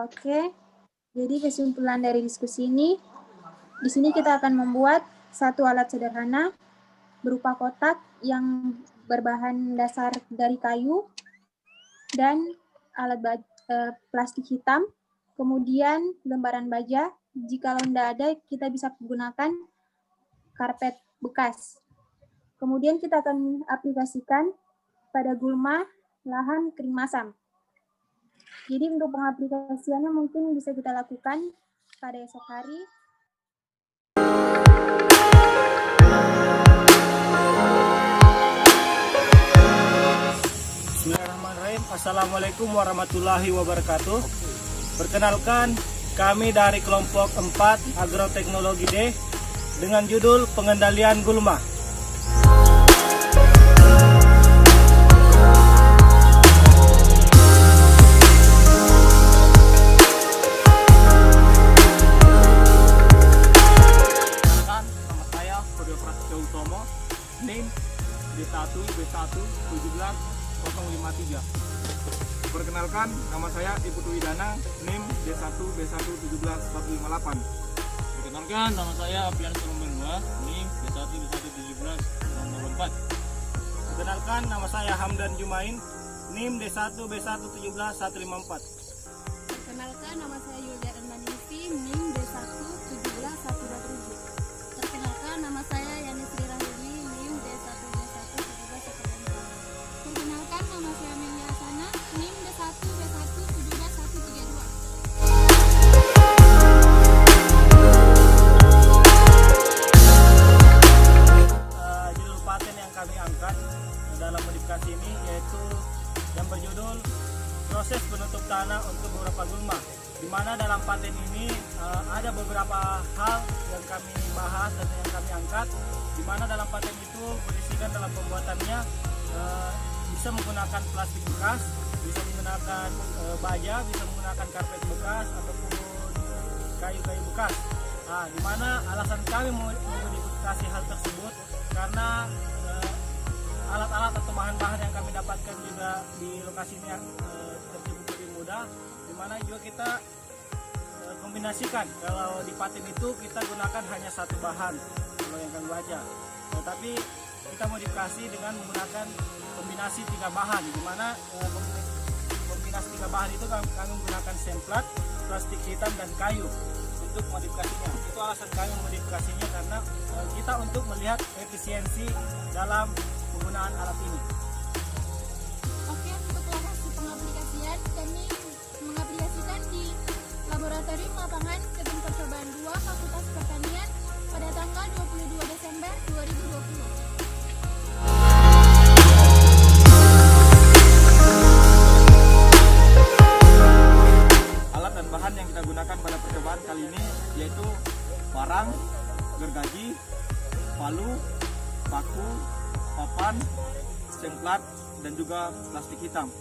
Oke, jadi kesimpulan dari diskusi ini, di sini kita akan membuat satu alat sederhana berupa kotak yang berbahan dasar dari kayu dan alat plastik hitam, kemudian lembaran baja. Jika tidak ada, kita bisa menggunakan karpet bekas. Kemudian kita akan aplikasikan pada gulma lahan kering masam. Jadi untuk pengaplikasiannya mungkin bisa kita lakukan pada esok hari. Bismillahirrahmanirrahim. Assalamualaikum warahmatullahi wabarakatuh. Perkenalkan, kami dari kelompok 4 Agroteknologi D dengan judul Pengendalian Gulma. NIM D1B1170053. Perkenalkan, nama saya Iputu Widana, NIM D1B1171158. Perkenalkan, nama saya Apian Solombenua, NIM D1B11704. Perkenalkan, nama saya Hamdan Jumain, NIM D1B1171154. Perkenalkan, nama saya Yulia Ermanisi, NIM D1171127. Perkenalkan, nama saya Yani Sri Rahuli, NIM D1B11714. Perkenalkan, nama saya Melia Asana, NIM D1B1171132. Judul paten yang kami angkat dalam modifikasi ini yaitu yang berjudul proses penutup tanah untuk beberapa gulma, di mana dalam paten ini ada beberapa hal yang kami bahas dan yang kami angkat, di mana dalam paten itu berisikan dalam pembuatannya bisa menggunakan plastik bekas, bisa menggunakan baja, bisa menggunakan karpet bekas ataupun kayu-kayu bekas. Nah, di mana alasan kami memodifikasi hal tersebut karena alat-alat atau bahan-bahan yang kami dapatkan juga di lokasi ini tersebut lebih mudah, di mana juga kita kombinasikan. Kalau di paten itu kita gunakan hanya satu bahan kalau yang kami baca, tetapi kita modifikasi dengan menggunakan kombinasi 3 bahan, di mana kombinasi 3 bahan itu kami menggunakan semplat, plastik hitam dan kayu untuk modifikasinya. Itu alasan kami modifikasinya karena kita untuk melihat efisiensi dalam penggunaan alat ini. Oke, untuk lokasi pengaplikasian, kami mengaplikasikan di Laboratorium Lapangan Gedung Percobaan 2 Fakultas Pertanian pada tanggal 22 Desember 2020. Alat dan bahan yang kita gunakan pada percobaan kali ini yaitu parang, gergaji, palu, paku, papan, semplat, dan juga plastik hitam.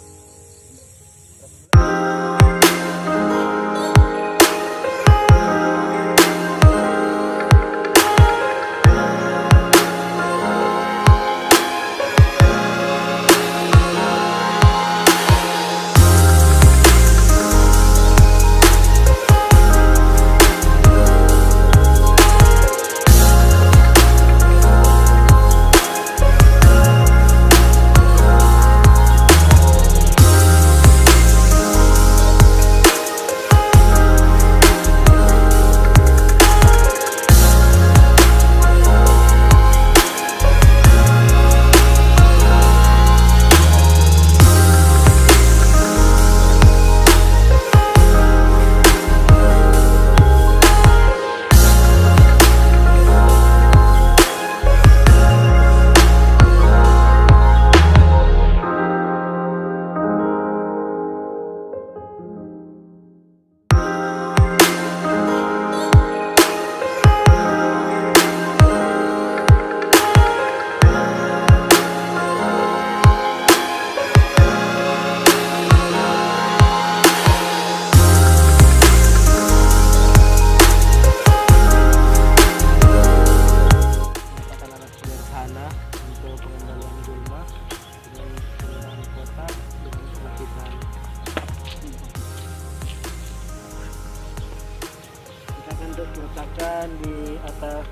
letakkan di atas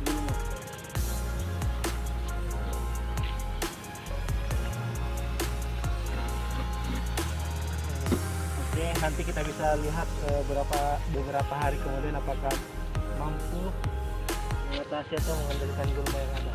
gulma. Oke, nanti kita bisa lihat beberapa hari kemudian apakah mampu mengatasi atau mengendalikan gulma yang ada.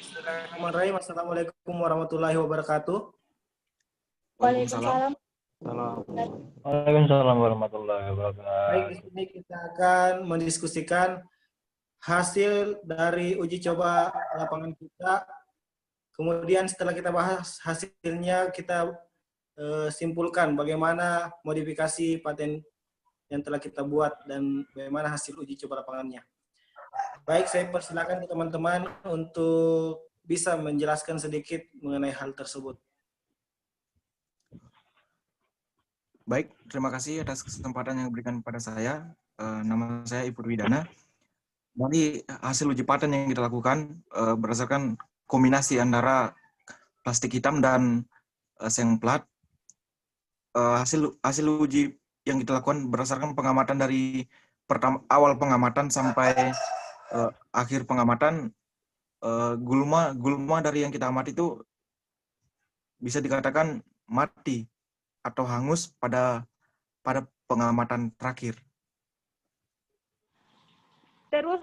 Bismillahirrahmanirrahim. Assalamualaikum warahmatullahi wabarakatuh. Waalaikumsalam. Waalaikumsalam warahmatullahi wabarakatuh. Baik, di sini kita akan mendiskusikan hasil dari uji coba lapangan kita. Kemudian setelah kita bahas hasilnya, kita simpulkan bagaimana modifikasi paten yang telah kita buat dan bagaimana hasil uji coba lapangannya. Baik, saya persilakan teman-teman untuk bisa menjelaskan sedikit mengenai hal tersebut. Baik, terima kasih atas kesempatan yang diberikan kepada saya. Nama saya Ibu Widana. Dari hasil uji paten yang kita lakukan berdasarkan kombinasi antara plastik hitam dan seng plat. Hasil uji yang kita lakukan berdasarkan pengamatan dari awal pengamatan sampai akhir pengamatan, gulma dari yang kita amati itu bisa dikatakan mati atau hangus pada pengamatan terakhir. Terus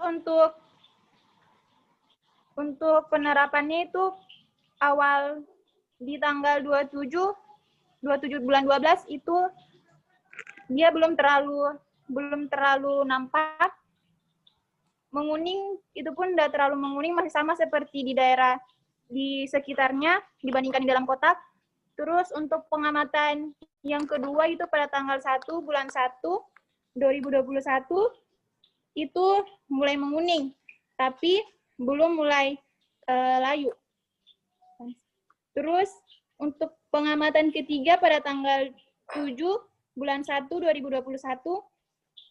untuk penerapannya itu awal di tanggal 27 bulan 12 itu dia belum terlalu nampak. Menguning itu pun udah terlalu menguning, masih sama seperti di daerah di sekitarnya dibandingkan di dalam kotak. Terus untuk pengamatan yang kedua itu pada tanggal 1 bulan 1 2021 itu mulai menguning, tapi belum mulai layu. Terus untuk pengamatan ketiga pada tanggal 7 bulan 1 2021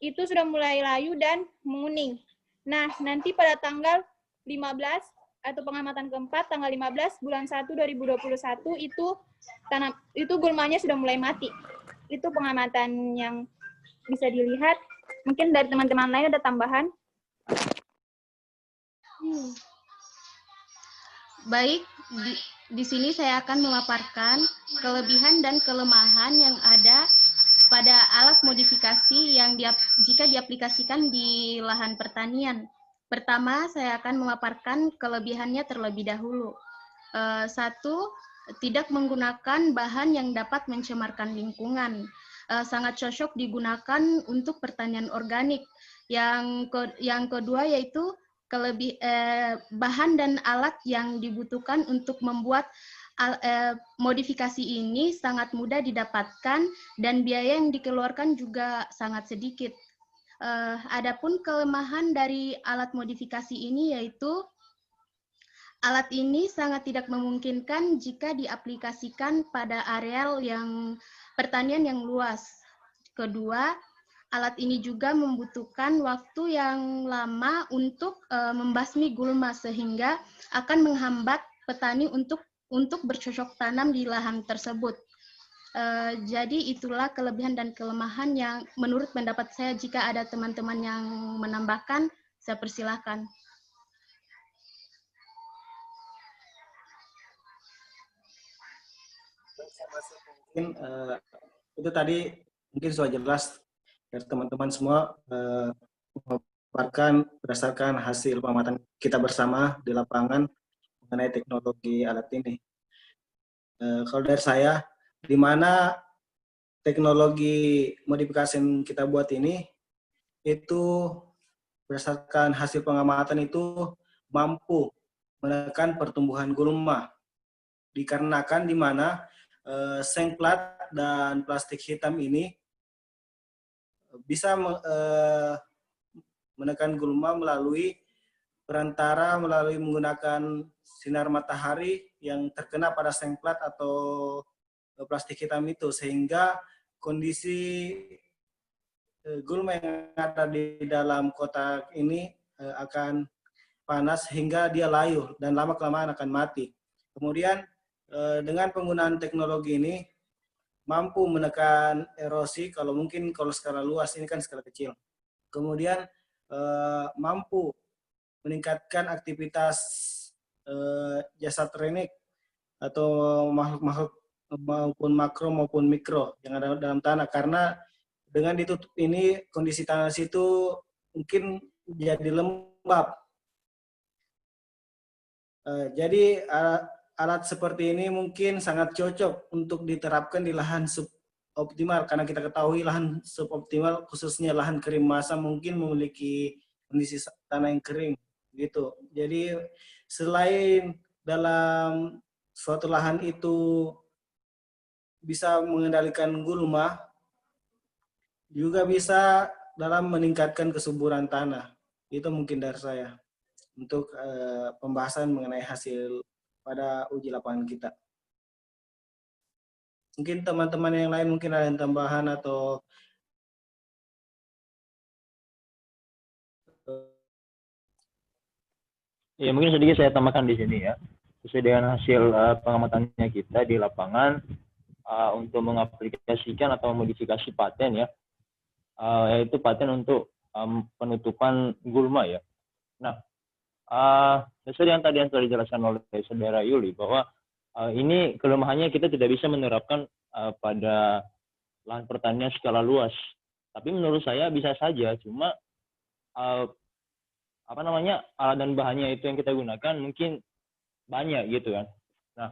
itu sudah mulai layu dan menguning. Nah, nanti pada tanggal 15 atau pengamatan keempat tanggal 15 bulan 1 2021 itu gulmanya sudah mulai mati. Itu pengamatan yang bisa dilihat. Mungkin dari teman-teman lain ada tambahan? Baik, di sini saya akan memaparkan kelebihan dan kelemahan yang ada pada alat modifikasi yang jika diaplikasikan di lahan pertanian. Pertama, saya akan memaparkan kelebihannya terlebih dahulu. Satu, tidak menggunakan bahan yang dapat mencemarkan lingkungan. Sangat cocok digunakan untuk pertanian organik. Yang kedua yaitu bahan dan alat yang dibutuhkan untuk membuat modifikasi ini sangat mudah didapatkan dan biaya yang dikeluarkan juga sangat sedikit. Adapun kelemahan dari alat modifikasi ini yaitu alat ini sangat tidak memungkinkan jika diaplikasikan pada areal yang pertanian yang luas. Kedua, alat ini juga membutuhkan waktu yang lama untuk membasmi gulma sehingga akan menghambat petani untuk bercocok tanam di lahan tersebut. Jadi itulah kelebihan dan kelemahan yang menurut pendapat saya. Jika ada teman-teman yang menambahkan, saya persilahkan. Mungkin itu tadi mungkin sudah jelas dari teman-teman semua memaparkan berdasarkan hasil pengamatan kita bersama di lapangan mengenai teknologi alat ini. Kalau dari saya, di mana teknologi modifikasi yang kita buat ini itu berdasarkan hasil pengamatan itu mampu menekan pertumbuhan gulma, dikarenakan di mana seng plat dan plastik hitam ini bisa menekan gulma melalui menggunakan sinar matahari yang terkena pada seng plat atau plastik hitam itu, sehingga kondisi gulma yang ada di dalam kotak ini akan panas hingga dia layu dan lama-kelamaan akan mati. Kemudian dengan penggunaan teknologi ini mampu menekan erosi, kalau skala luas, ini kan skala kecil. Kemudian mampu meningkatkan aktivitas jasad renik atau makhluk-makhluk maupun makro maupun mikro yang ada dalam tanah, karena dengan ditutup ini kondisi tanah situ mungkin jadi lembab. Jadi alat seperti ini mungkin sangat cocok untuk diterapkan di lahan suboptimal, karena kita ketahui lahan suboptimal khususnya lahan kering masa mungkin memiliki kondisi tanah yang kering gitu. Jadi selain dalam suatu lahan itu bisa mengendalikan gulma, juga bisa dalam meningkatkan kesuburan tanah. Itu mungkin dari saya untuk pembahasan mengenai hasil pada uji lapangan kita. Mungkin teman-teman yang lain mungkin ada yang tambahan atau ya, mungkin sedikit saya tambahkan di sini ya. Sesuai dengan hasil pengamatannya kita di lapangan untuk mengaplikasikan atau modifikasi paten ya, yaitu paten untuk penutupan gulma ya. Nah, sesuai yang tadi yang telah dijelaskan oleh saudara Yuli, bahwa ini kelemahannya kita tidak bisa menerapkan pada lahan pertanian skala luas. Tapi menurut saya bisa saja, cuma alat dan bahannya itu yang kita gunakan mungkin banyak gitu kan. Nah,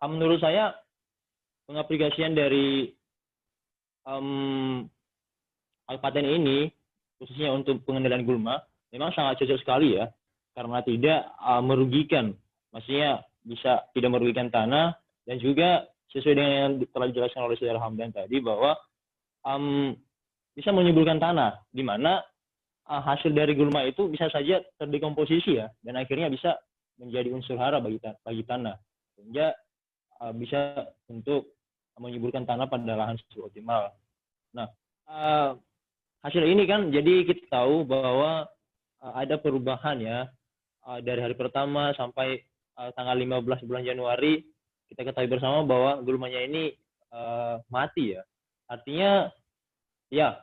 menurut saya pengaplikasian dari paten ini khususnya untuk pengendalian gulma memang sangat cocok sekali ya, karena tidak merugikan, maksudnya bisa tidak merugikan tanah, dan juga sesuai dengan yang telah dijelaskan oleh saudara Hamdan tadi bahwa bisa menyuburkan tanah, di mana hasil dari gulma itu bisa saja terdekomposisi ya, dan akhirnya bisa menjadi unsur hara bagi tanah, sehingga bisa untuk menyuburkan tanah pada lahan suboptimal. Nah, hasil ini kan jadi kita tahu bahwa ada perubahan ya, dari hari pertama sampai tanggal 15 bulan Januari, kita ketahui bersama bahwa gulmanya ini mati ya. Artinya ya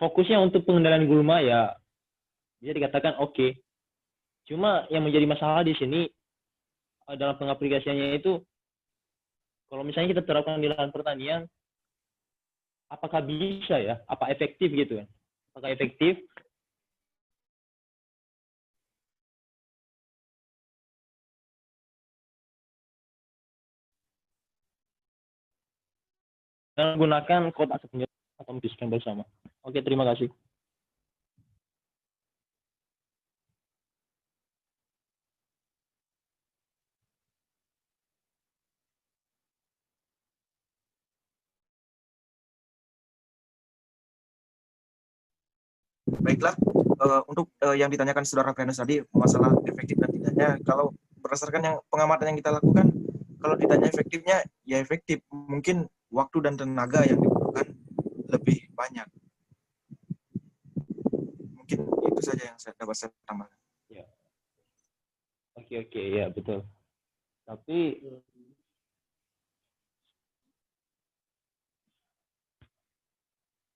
fokusnya untuk pengendalian gulma ya bisa dikatakan oke. Cuma yang menjadi masalah di sini dalam pengaplikasiannya itu, kalau misalnya kita terapkan di lahan pertanian, apakah bisa ya? Apa efektif gitu kan? Apakah efektif? Dan gunakan kotak senjata atau diskusikan bersama. Oke, terima kasih. Baiklah, untuk yang ditanyakan saudara Venus tadi masalah efektif dan tidaknya, kalau berdasarkan yang pengamatan yang kita lakukan, kalau ditanya efektifnya, ya efektif. Mungkin waktu dan tenaga yang dibutuhkan lebih banyak. Mungkin itu saja yang dapat saya tambahkan. Ya. Oke, ya betul. Tapi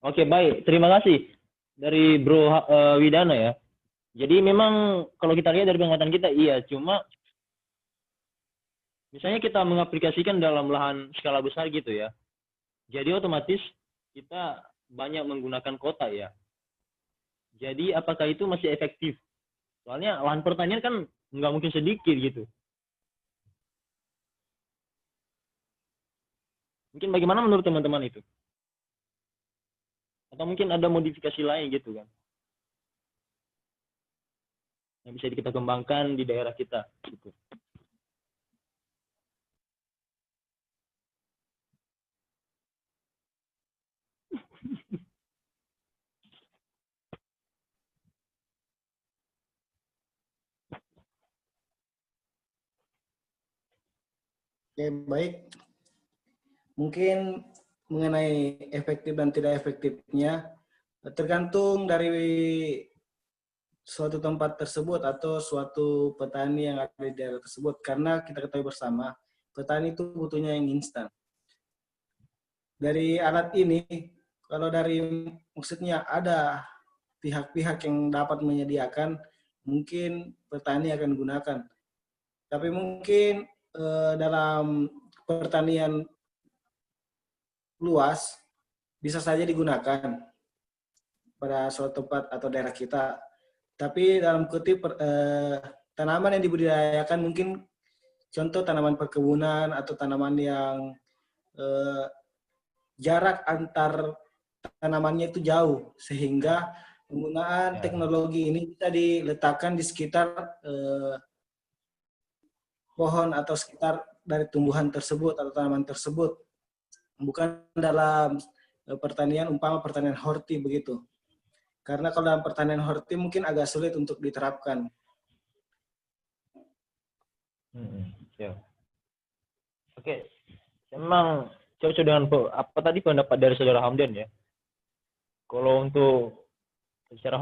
oke, baik, terima kasih dari Bro Widana ya. Jadi memang kalau kita lihat dari pengamatan kita, iya, cuma misalnya kita mengaplikasikan dalam lahan skala besar gitu ya. Jadi otomatis kita banyak menggunakan kota ya. Jadi apakah itu masih efektif? Soalnya lahan pertanian kan nggak mungkin sedikit gitu. Mungkin bagaimana menurut teman-teman itu? Atau mungkin ada modifikasi lain gitu kan? Yang bisa kita kembangkan di daerah kita gitu. Oke, baik. Mungkin mengenai efektif dan tidak efektifnya tergantung dari suatu tempat tersebut atau suatu petani yang ada di daerah tersebut. Karena kita ketahui bersama, petani itu butuhnya yang instan. Dari alat ini, kalau dari maksudnya ada pihak-pihak yang dapat menyediakan, mungkin petani akan gunakan. Tapi mungkin dalam pertanian luas bisa saja digunakan pada suatu tempat atau daerah kita. Tapi dalam kutip tanaman yang dibudidayakan mungkin contoh tanaman perkebunan atau tanaman yang jarak antar tanamannya itu jauh, sehingga penggunaan teknologi ini bisa diletakkan di sekitar pohon atau sekitar dari tumbuhan tersebut atau tanaman tersebut, bukan dalam pertanian umpama pertanian horti begitu. Karena kalau dalam pertanian horti mungkin agak sulit untuk diterapkan. Ya. Oke, memang cocok dengan apa tadi pendapat dari saudara Hamdan ya. Kalau untuk secara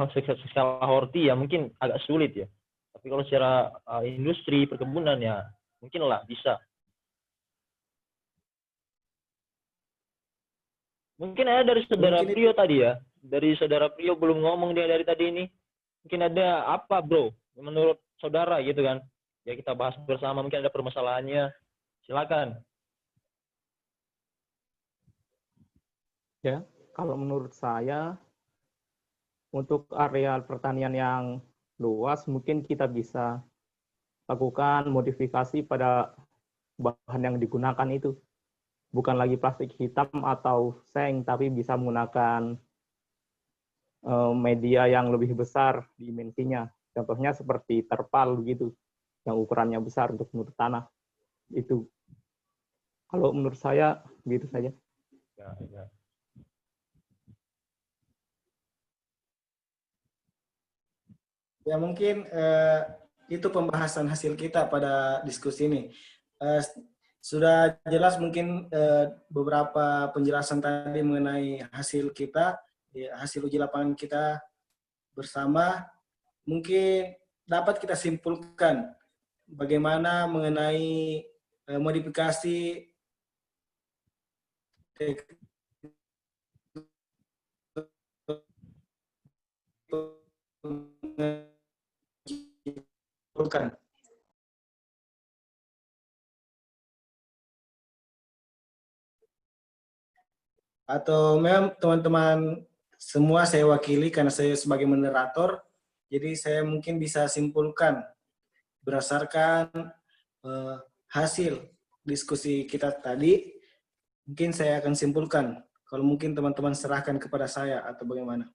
horti ya mungkin agak sulit ya. Tapi kalau secara industri perkebunan ya mungkin lah bisa. Mungkin ada dari saudara Prio tadi ya. Dari saudara Prio belum ngomong dia dari tadi ini. Mungkin ada apa bro menurut saudara gitu kan. Ya kita bahas bersama, mungkin ada permasalahannya. Silakan. Ya, kalau menurut saya untuk areal pertanian yang luas mungkin kita bisa lakukan modifikasi pada bahan yang digunakan itu. Bukan lagi plastik hitam atau seng, tapi bisa menggunakan media yang lebih besar dimensinya. Contohnya seperti terpal begitu, yang ukurannya besar untuk menutup tanah. Itu kalau menurut saya begitu saja. Ya. Ya mungkin itu pembahasan hasil kita pada diskusi ini. Sudah jelas mungkin beberapa penjelasan tadi mengenai hasil kita, ya, hasil uji lapangan kita bersama. Mungkin dapat kita simpulkan bagaimana mengenai modifikasi atau memang teman-teman semua saya wakili karena saya sebagai moderator, jadi saya mungkin bisa simpulkan berdasarkan hasil diskusi kita tadi, mungkin saya akan simpulkan. Kalau mungkin teman-teman serahkan kepada saya atau bagaimana?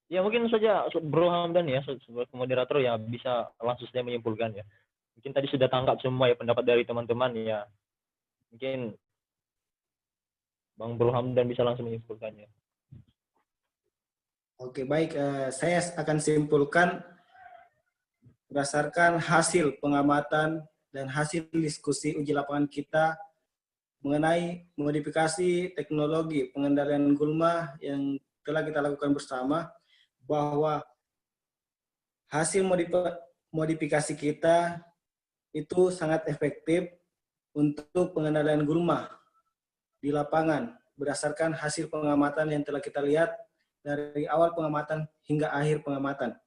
Ya mungkin saja Bro Hamdan ya sebagai moderator ya bisa langsung saja menyimpulkan ya. Mungkin tadi sudah tangkap semua ya pendapat dari teman-teman ya. Mungkin Bang Bro Hamdan bisa langsung menyimpulkannya. Oke, baik. Saya akan simpulkan berdasarkan hasil pengamatan dan hasil diskusi uji lapangan kita mengenai modifikasi teknologi pengendalian gulma yang telah kita lakukan bersama, bahwa hasil modifikasi kita itu sangat efektif untuk pengendalian gulma di lapangan berdasarkan hasil pengamatan yang telah kita lihat dari awal pengamatan hingga akhir pengamatan.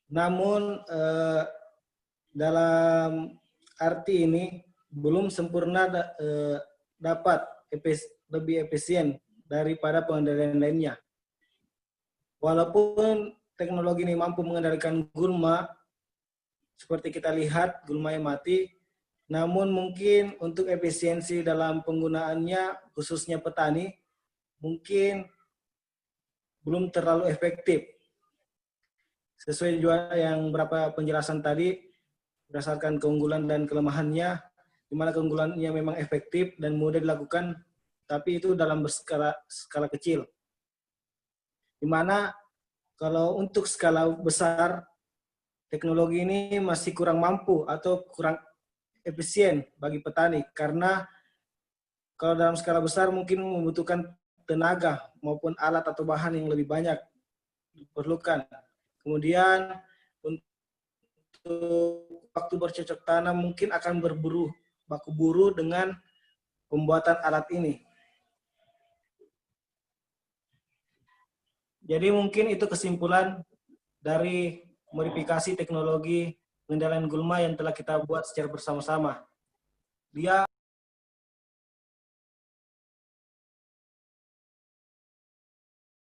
Namun dalam arti ini belum sempurna dapat lebih efisien daripada pengendalian lainnya. Walaupun teknologi ini mampu mengendalikan gulma, seperti kita lihat gulma yang mati, namun mungkin untuk efisiensi dalam penggunaannya, khususnya petani, mungkin belum terlalu efektif. Sesuai juga yang beberapa penjelasan tadi, berdasarkan keunggulan dan kelemahannya, di mana keunggulannya memang efektif dan mudah dilakukan, tapi itu dalam skala kecil. Di mana kalau untuk skala besar, teknologi ini masih kurang mampu atau kurang efisien bagi petani, karena kalau dalam skala besar mungkin membutuhkan tenaga maupun alat atau bahan yang lebih banyak diperlukan. Kemudian untuk waktu bercocok tanam mungkin akan baku buru dengan pembuatan alat ini. Jadi mungkin itu kesimpulan dari modifikasi teknologi pengendalian gulma yang telah kita buat secara bersama-sama. Dia